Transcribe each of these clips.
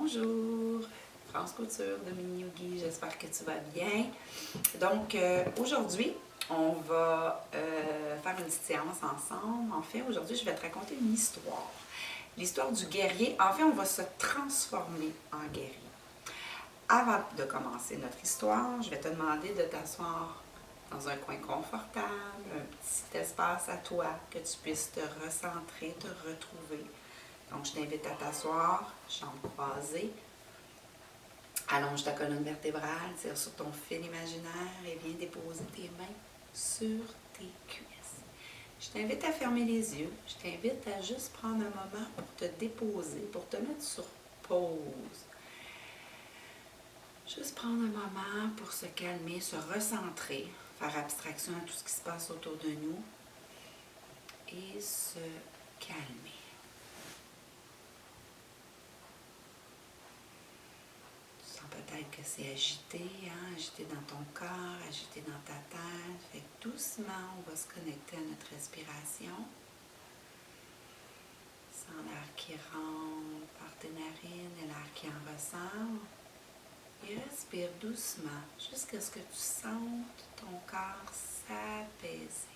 Bonjour, France Couture de Mini Yogi, j'espère que tu vas bien. Donc aujourd'hui, on va faire une petite séance ensemble. En fait, aujourd'hui, je vais te raconter une histoire. L'histoire du guerrier. En fait, on va se transformer en guerrier. Avant de commencer notre histoire, je vais te demander de t'asseoir dans un coin confortable, un petit espace à toi, que tu puisses te recentrer, te retrouver. Donc, je t'invite à t'asseoir, jambes croisées. Allonge ta colonne vertébrale, tire sur ton fil imaginaire et viens déposer tes mains sur tes cuisses. Je t'invite à fermer les yeux. Je t'invite à juste prendre un moment pour te déposer, pour te mettre sur pause. Juste prendre un moment pour se calmer, se recentrer, faire abstraction à tout ce qui se passe autour de nous et se calmer. Peut-être que c'est agité, agité dans ton corps, agité dans ta tête. Fait que doucement, on va se connecter à notre respiration. Sens l'air qui rentre par tes narines et l'air qui en ressort. Et respire doucement jusqu'à ce que tu sentes ton corps s'apaiser.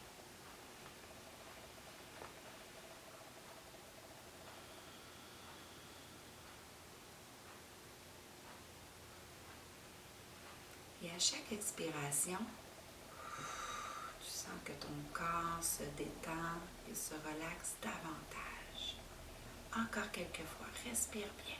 Et à chaque expiration, tu sens que ton corps se détend et se relaxe davantage. Encore quelques fois, respire bien.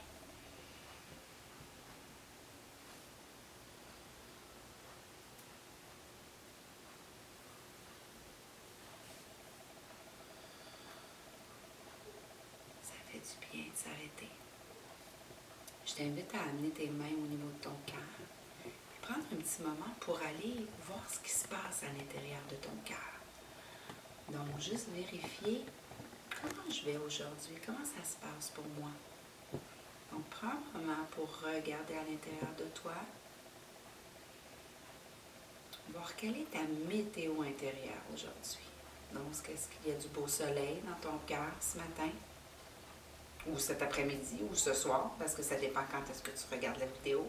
Ça fait du bien de s'arrêter. Je t'invite à amener tes mains au niveau de ton cœur. Prendre un petit moment pour aller voir ce qui se passe à l'intérieur de ton cœur. Donc, juste vérifier comment je vais aujourd'hui, comment ça se passe pour moi. Donc, prends un moment pour regarder à l'intérieur de toi, voir quelle est ta météo intérieure aujourd'hui. Donc, est-ce qu'il y a du beau soleil dans ton cœur ce matin, ou cet après-midi, ou ce soir, parce que ça dépend quand est-ce que tu regardes la vidéo.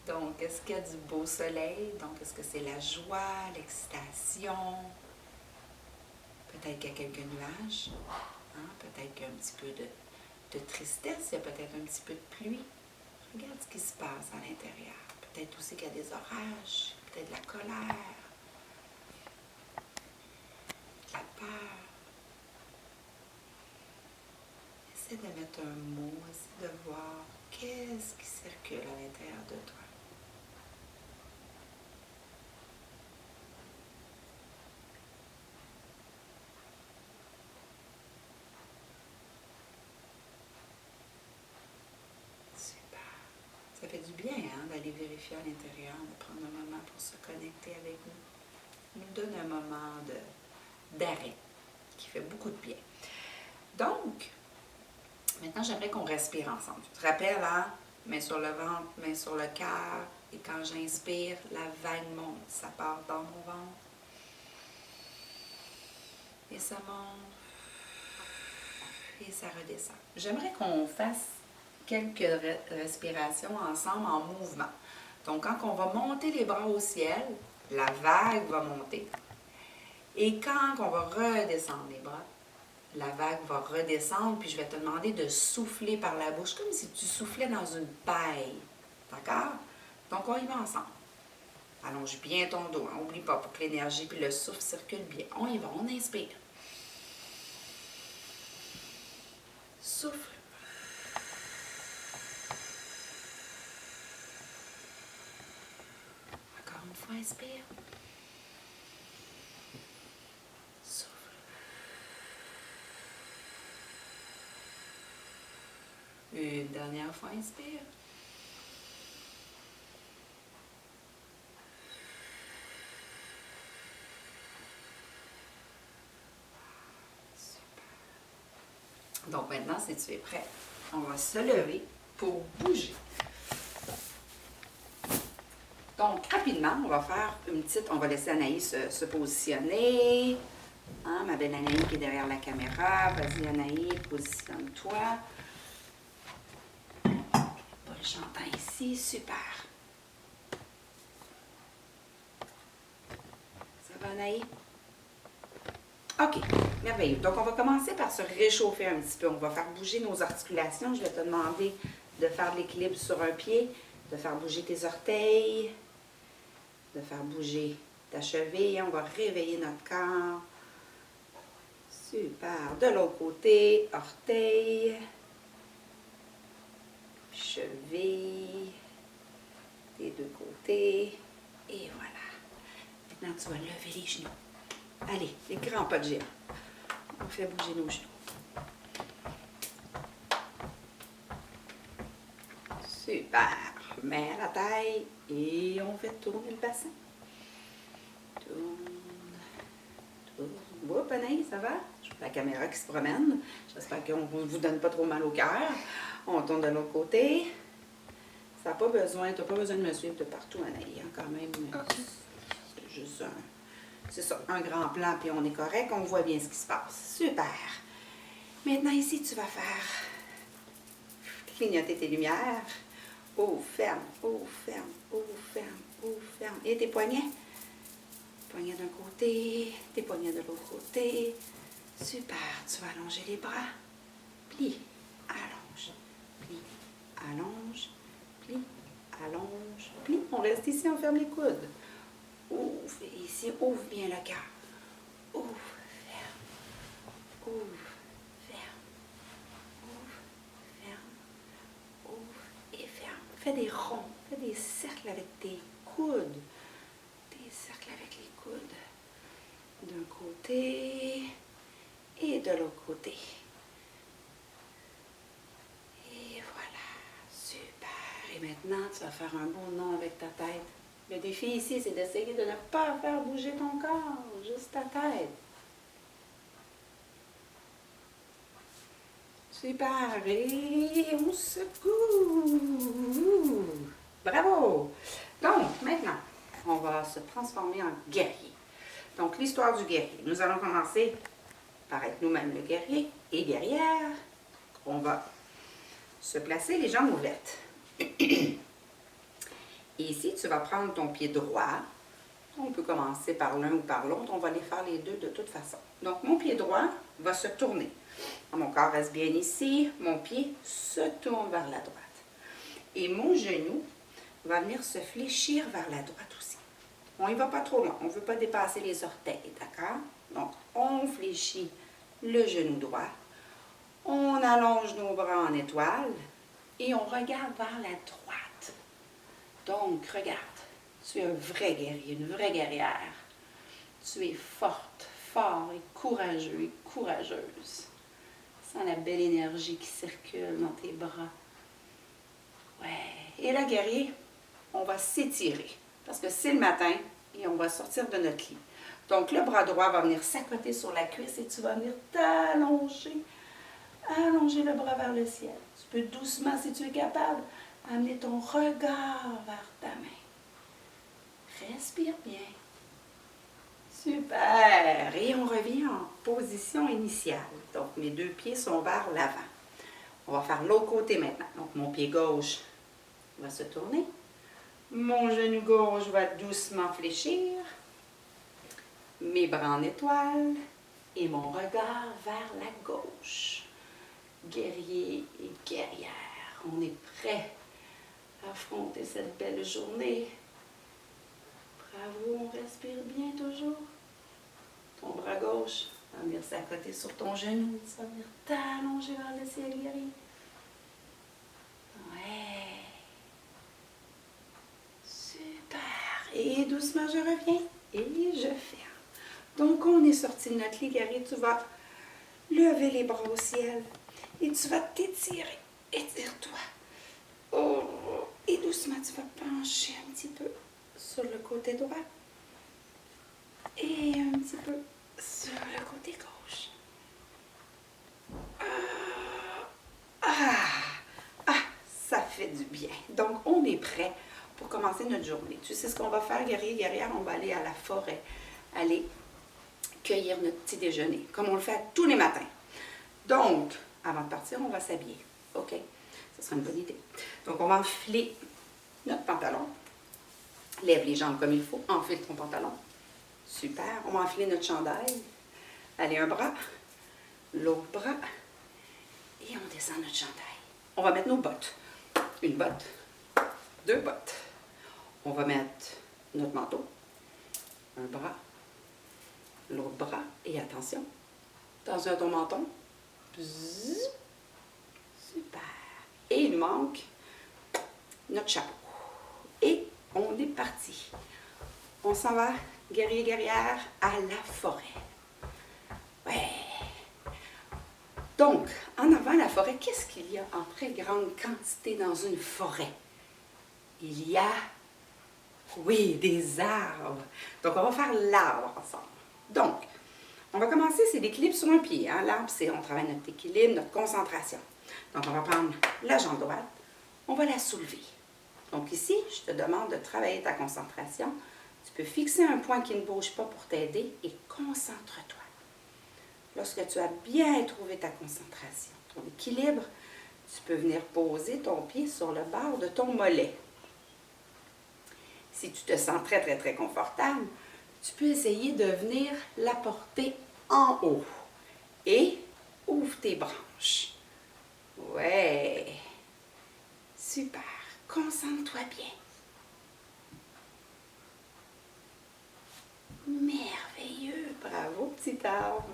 Donc, est-ce qu'il y a du beau soleil? Donc, est-ce que c'est la joie, l'excitation? Peut-être qu'il y a quelques nuages. Peut-être qu'il y a un petit peu de tristesse. Il y a peut-être un petit peu de pluie. Regarde ce qui se passe à l'intérieur. Peut-être aussi qu'il y a des orages. Peut-être de la colère. De la peur. Essaie de mettre un mot. Essaie de voir qu'est-ce qui circule à l'intérieur de toi. Ça fait du bien d'aller vérifier à l'intérieur, de prendre un moment pour se connecter avec nous. Il nous donne un moment d'arrêt qui fait beaucoup de bien. Donc, maintenant, j'aimerais qu'on respire ensemble. Tu te rappelles, main sur le ventre, main sur le cœur. Et quand j'inspire, la vague monte. Ça part dans mon ventre. Et ça monte. Et ça redescend. J'aimerais qu'on fasse quelques respirations ensemble en mouvement. Donc, quand on va monter les bras au ciel, la vague va monter. Et quand on va redescendre les bras, la vague va redescendre, puis je vais te demander de souffler par la bouche, comme si tu soufflais dans une paille. D'accord? Donc, on y va ensemble. Allonge bien ton dos. N'oublie pas pour que l'énergie puis le souffle circulent bien. On y va, on inspire. Souffle. Encore une fois, inspire. Souffle. Une dernière fois, inspire. Super. Donc maintenant, si tu es prêt, on va se lever pour bouger. Donc, rapidement, on va faire une petite... On va laisser Anaïs se positionner. Ma belle Anaïs qui est derrière la caméra. Vas-y, Anaïs, positionne-toi. ici. Super. Ça va, Anaï? OK, merveilleux. Donc, on va commencer par se réchauffer un petit peu. On va faire bouger nos articulations. Je vais te demander de faire de l'équilibre sur un pied, de faire bouger tes orteils, de faire bouger ta cheville. On va réveiller notre corps. Super. De l'autre côté, orteil, cheville, des deux côtés. Et voilà. Maintenant, tu vas lever les genoux. Allez, les grands pas de géant. On fait bouger nos genoux. Super. Main à la taille et on fait tourner le bassin. Tourne. Oups, Anaïs, ça va? Je vois la caméra qui se promène. J'espère qu'on ne vous donne pas trop mal au cœur. On tourne de l'autre côté. Ça n'a pas besoin, tu n'as pas besoin de me suivre de partout, Anaïs. Quand même, c'est juste c'est ça, un grand plan, puis on est correct, on voit bien ce qui se passe. Super. Maintenant, ici, tu vas faire clignoter tes lumières. Ouvre, ferme, ouvre, ferme, ouvre, ferme, ouvre, ferme. Et tes poignets? Poignets d'un côté, tes poignets de l'autre côté. Super. Tu vas allonger les bras. Plie, allonge, plie, allonge, plie, allonge, plie. On reste ici, on ferme les coudes. Ouvre, et ici, ouvre bien le cœur. Ouvre, ferme, ouvre, ferme, ouvre, ferme, ouvre et ferme. Fais des ronds, fais des cercles avec tes coudes. Des cercles avec les coudes. D'un côté et de l'autre côté. Et voilà, super. Et maintenant, tu vas faire un bon nom avec ta tête. Le défi ici, c'est d'essayer de ne pas faire bouger ton corps, juste ta tête. Super. Et on secoue. Bravo. Donc, maintenant, on va se transformer en guerrier. Donc, l'histoire du guerrier. Nous allons commencer par être nous-mêmes le guerrier et guerrière. On va se placer les jambes ouvertes. Et ici, tu vas prendre ton pied droit. On peut commencer par l'un ou par l'autre. On va les faire les deux de toute façon. Donc, mon pied droit va se tourner. Mon corps reste bien ici. Mon pied se tourne vers la droite. Et mon genou va venir se fléchir vers la droite aussi. On n'y va pas trop loin. On ne veut pas dépasser les orteils, d'accord? Donc, on fléchit le genou droit. On allonge nos bras en étoile et on regarde vers la droite. Donc, regarde, tu es un vrai guerrier, une vraie guerrière. Tu es forte, fort et courageux et courageuse. Sens la belle énergie qui circule dans tes bras. Ouais. Et là, guerrier, on va s'étirer parce que c'est le matin et on va sortir de notre lit. Donc, le bras droit va venir s'accoter sur la cuisse et tu vas venir t'allonger. Allonger le bras vers le ciel. Tu peux doucement, si tu es capable, amener ton regard vers ta main. Respire bien. Super. Et on revient en position initiale. Donc, mes deux pieds sont vers l'avant. On va faire l'autre côté maintenant. Donc, mon pied gauche va se tourner. Mon genou gauche va doucement fléchir. Mes bras en étoile. Et mon regard vers la gauche. Guerrier et guerrière, on est prêt à affronter cette belle journée. Bravo, on respire bien toujours. Ton bras gauche va venir s'accoter sur ton genou. Tu vas venir t'allonger vers le ciel, guerrier. Ouais. Super. Et doucement, je reviens et je ferme. Donc, on est sorti de notre lit, guerrier. Tu vas lever les bras au ciel. Et tu vas t'étirer. Étire-toi. Oh. Et doucement, tu vas pencher un petit peu sur le côté droit. Et un petit peu sur le côté gauche. Ça fait du bien. Donc, on est prêt pour commencer notre journée. Tu sais ce qu'on va faire, guerrier, guerrière? On va aller à la forêt. Aller cueillir notre petit déjeuner, comme on le fait tous les matins. Donc, avant de partir, on va s'habiller. OK? Ce sera une bonne idée. Donc, on va enfiler notre pantalon. Lève les jambes comme il faut. Enfile ton pantalon. Super. On va enfiler notre chandail. Allez, un bras, l'autre bras. Et on descend notre chandail. On va mettre nos bottes. Une botte, deux bottes. On va mettre notre manteau. Un bras, l'autre bras. Et attention. Attention à ton menton. Bzzz. Super. Et il nous manque notre chapeau. Et on est parti. On s'en va, guerrier, guerrière, à la forêt. Ouais. Donc, en avant la forêt, qu'est-ce qu'il y a en très grande quantité dans une forêt? Il y a, oui, des arbres. Donc, on va faire l'arbre ensemble. Donc, on va commencer, c'est l'équilibre sur un pied. Hein? L'arbre, c'est on travaille notre équilibre, notre concentration. Donc, on va prendre la jambe droite, on va la soulever. Donc ici, je te demande de travailler ta concentration. Tu peux fixer un point qui ne bouge pas pour t'aider et concentre-toi. Lorsque tu as bien trouvé ta concentration, ton équilibre, tu peux venir poser ton pied sur le bord de ton mollet. Si tu te sens très, très, très confortable, tu peux essayer de venir la porter en haut et ouvre tes branches. Ouais, super. Concentre-toi bien. Merveilleux. Bravo, petit arbre.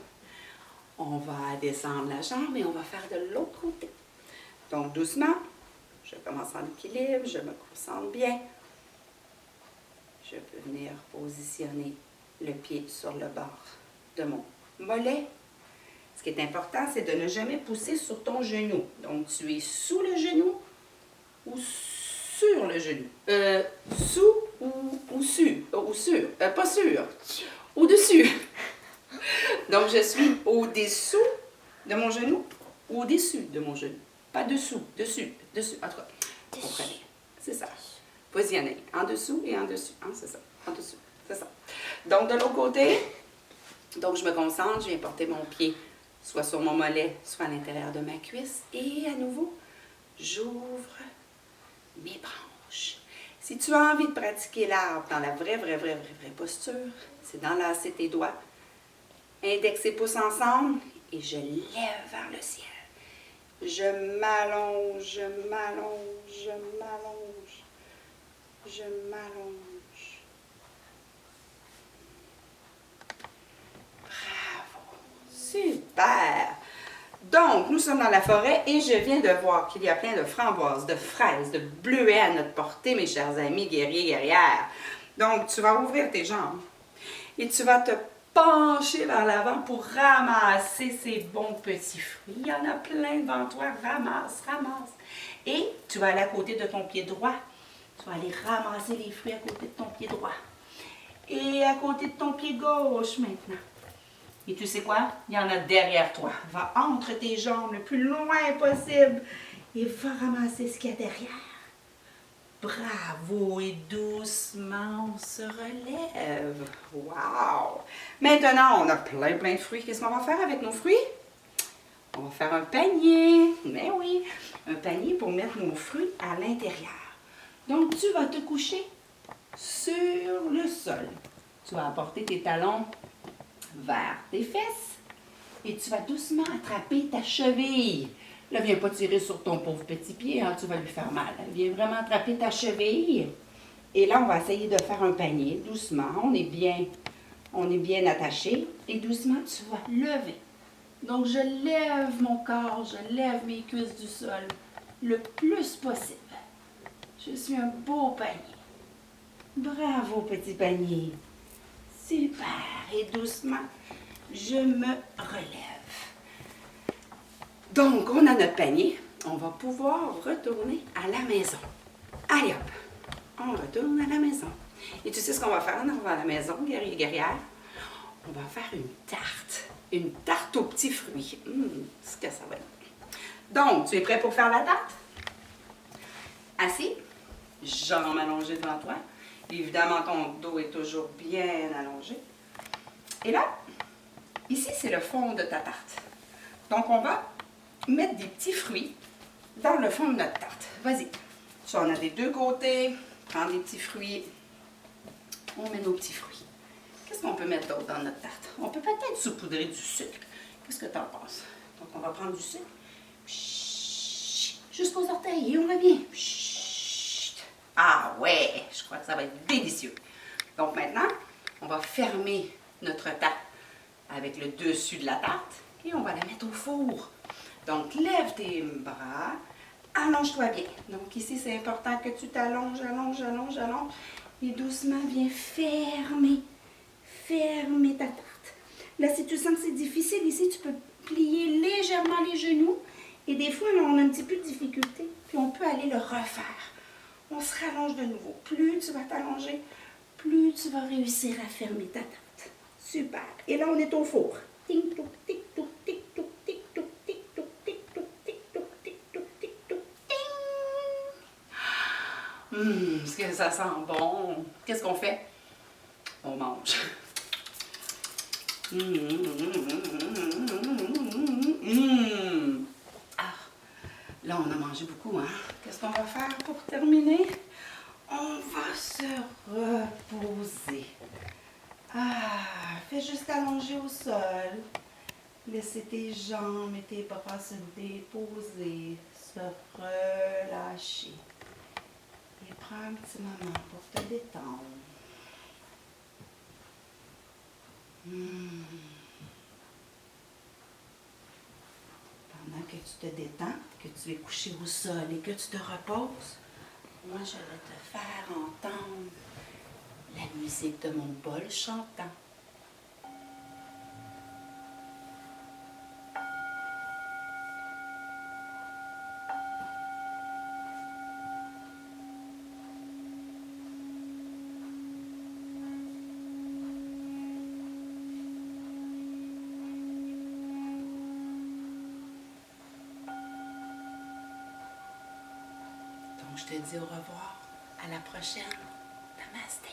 On va descendre la jambe et on va faire de l'autre côté. Donc, doucement, je commence en équilibre, je me concentre bien. Je peux venir positionner le pied sur le bord de mon mollet. Ce qui est important, c'est de ne jamais pousser sur ton genou. Donc, tu es sous le genou ou sur le genou. Sous ou sur. Pas sur. Au-dessus. Donc, je suis au-dessous de mon genou ou au-dessus de mon genou. Pas dessous, dessus. En tout cas, vous comprenez. C'est ça. Positionner en dessous et en dessus. Hein, c'est ça. En dessous. C'est ça. Donc, de l'autre côté, donc je me concentre, je viens porter mon pied soit sur mon mollet, soit à l'intérieur de ma cuisse. Et à nouveau, j'ouvre mes branches. Si tu as envie de pratiquer l'arbre dans la vraie posture, c'est d'enlacer tes doigts, index et pouce ensemble, et je lève vers le ciel. Je m'allonge, je m'allonge, je m'allonge, je m'allonge. Bravo! Super! Donc, nous sommes dans la forêt et je viens de voir qu'il y a plein de framboises, de fraises, de bleuets à notre portée, mes chers amis guerriers, guerrières. Donc, tu vas ouvrir tes jambes et tu vas te pencher vers l'avant pour ramasser ces bons petits fruits. Il y en a plein devant toi. Ramasse, ramasse. Et tu vas aller à côté de ton pied droit. Tu vas aller ramasser les fruits à côté de ton pied droit. Et à côté de ton pied gauche maintenant. Et tu sais quoi? Il y en a derrière toi. Va entre tes jambes le plus loin possible et va ramasser ce qu'il y a derrière. Bravo et doucement, on se relève. Wow! Maintenant, on a plein de fruits. Qu'est-ce qu'on va faire avec nos fruits? On va faire un panier. Mais oui, un panier pour mettre nos fruits à l'intérieur. Donc, tu vas te coucher sur le sol. Tu vas apporter tes talons vers tes fesses et tu vas doucement attraper ta cheville. Là, viens pas tirer sur ton pauvre petit pied, hein, tu vas lui faire mal. Viens vraiment attraper ta cheville. Et là, on va essayer de faire un panier doucement. On est bien attaché et doucement, tu vas lever. Donc, je lève mon corps, je lève mes cuisses du sol le plus possible. Je suis un beau panier. Bravo, petit panier. Super. Et doucement, je me relève. Donc, on a notre panier. On va pouvoir retourner à la maison. Allez hop, on retourne à la maison. Et tu sais ce qu'on va faire en arrivant à la maison, guerrier, guerrière? On va faire une tarte. Une tarte aux petits fruits. Ce que ça va être. Donc, tu es prêt pour faire la tarte? Assis, jambes allongées devant toi. Évidemment, ton dos est toujours bien allongé. Et là, ici, c'est le fond de ta tarte. Donc, on va mettre des petits fruits dans le fond de notre tarte. Vas-y, Ça, on a des deux côtés. Prends des petits fruits. On met nos petits fruits. Qu'est-ce qu'on peut mettre d'autre dans notre tarte? On peut peut-être saupoudrer du sucre. Qu'est-ce que tu en penses? Donc, on va prendre du sucre. Jusqu'aux orteils et on revient. Ah ouais, je crois que ça va être délicieux. Donc maintenant, on va fermer notre tarte avec le dessus de la tarte et on va la mettre au four. Donc lève tes bras, allonge-toi bien. Donc ici, c'est important que tu t'allonges, allonges et doucement viens fermer ta tarte. Là, si tu sens que c'est difficile, ici, tu peux plier légèrement les genoux. Et des fois, là, on a un petit peu de difficulté. Puis on peut aller le refaire. On se rallonge de nouveau. Plus tu vas t'allonger, plus tu vas réussir à fermer ta tarte. Super. Et là, on est au four. Tic-toc, tic-toc, tic-toc, tic-toc, tic-toc, tic-toc, tic-toc, tic-toc, tic-toc, ting! Est-ce que ça sent bon? Qu'est-ce qu'on fait? On mange. Là, on a mangé beaucoup, hein? Qu'est-ce qu'on va faire pour terminer? On va se reposer. Fais juste allonger au sol. Laissez tes jambes et tes bras se déposer, se relâcher. Et prends un petit moment pour te détendre. Pendant que tu te détends, que tu es couché au sol et que tu te reposes, moi je vais te faire entendre la musique de mon bol chantant. Donc, je te dis au revoir. À la prochaine. Namasté.